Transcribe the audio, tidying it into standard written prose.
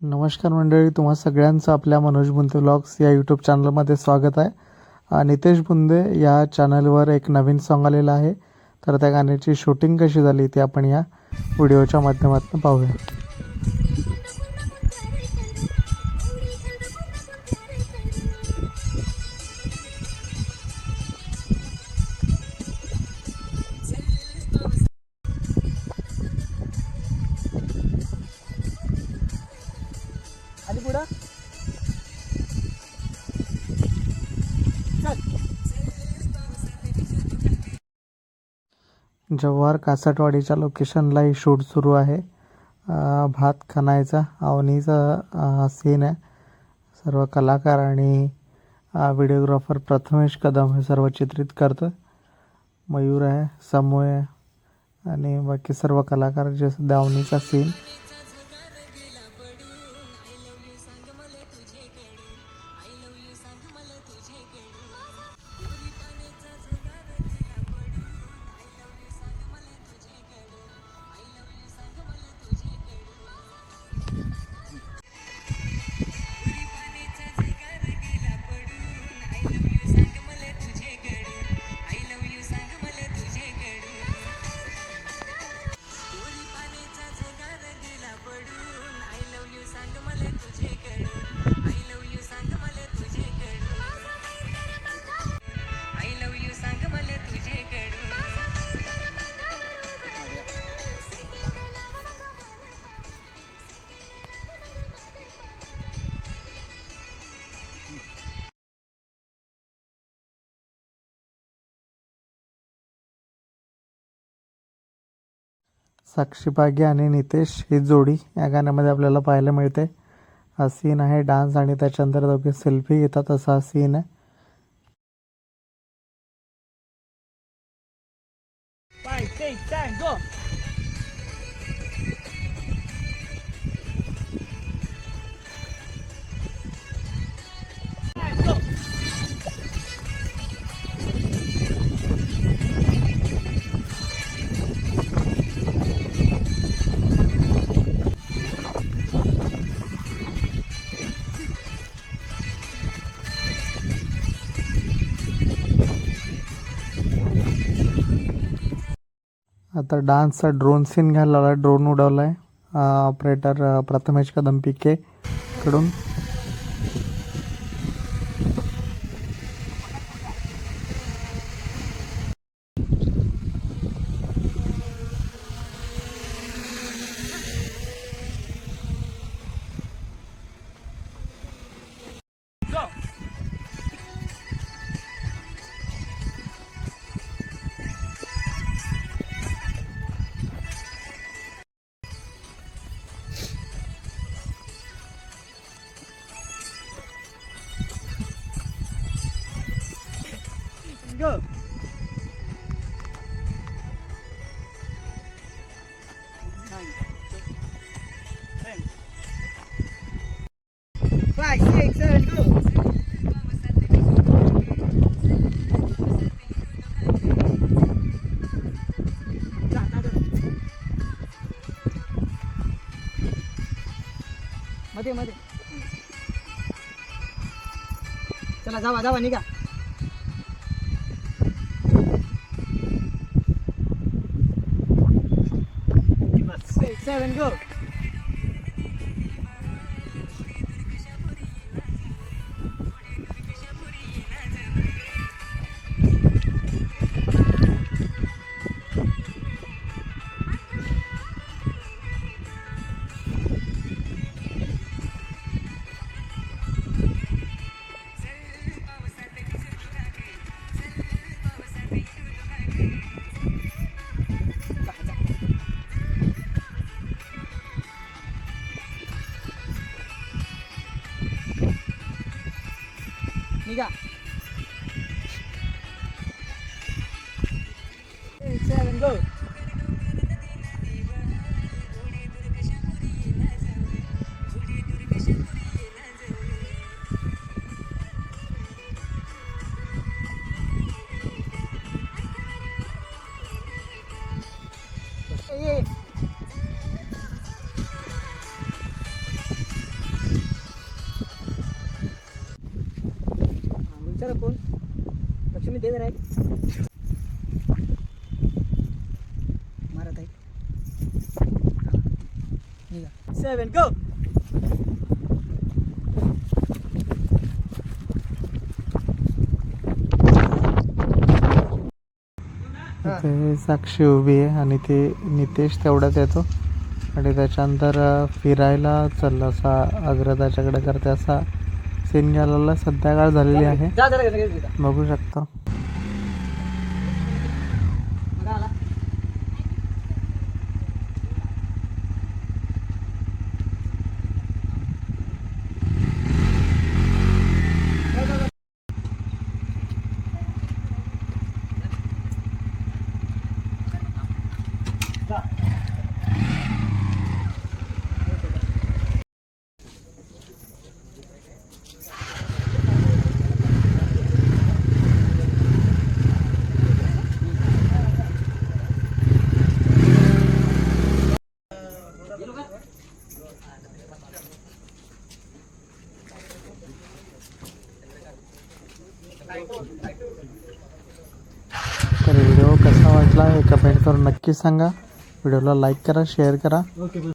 नमस्कार मंडळी, तुम्हा सगळ्यांचं आपल्या मनोज बुंदे व्लॉग्स या यूट्यूब चॅनलमध्ये स्वागत आहे. नितेश बुंदे या चॅनलवर एक नवीन सॉन्ग आलेलं आहे. तर त्या गाण्याची शूटिंग कशी झाली ते आपण या व्हिडिओच्या माध्यमातून पाहूया. जव्हार कासटवाडीच्या लोकेशनला ही शूट सुरू आहे. भात खणायचा अवनीचा सीन आहे. सर्व कलाकार आणि व्हिडिओग्राफर प्रथमेश कदम हे सर्व चित्रित करतो. मयूर आहे, समूह आहे आणि बाकी सर्व कलाकार जे सध्या अवनीचा सीन. साक्षी पागे आणि नितेश ही जोडी या गाण्यामध्ये आपल्याला पाहायला मिळते. हा सीन आहे डान्स आणि त्याच्यानंतर दोघे सेल्फी घेतात असा हा सीन आहे. आता डान्सचा ड्रोन सीन घ्यायला लावला. ड्रोन उडवला आहे ऑपरेटर प्रथमेश कदम पिके कडून. Go. 5, 6, 7, go. मध्ये चला जावा निघा. 7 go. Niga. 8, 7 go. सर कोण लक्ष्मी दे जरा एक मारत आहे 7 गो इथे साक्षी उभी आहे आणि ते नितेश तेवढ्यात येतो आणि त्याच्यानंतर फिरायला चाललं असा आग्रह त्याच्याकडे करते असा सीन घालायला संध्याकाळ झालेली आहे जा जरा घे बघू शकता. आला तर व्हिडिओ कसा वाटला हे कमेंट करून नक्की सांगा. व्हिडिओला लाईक करा, शेअर करा.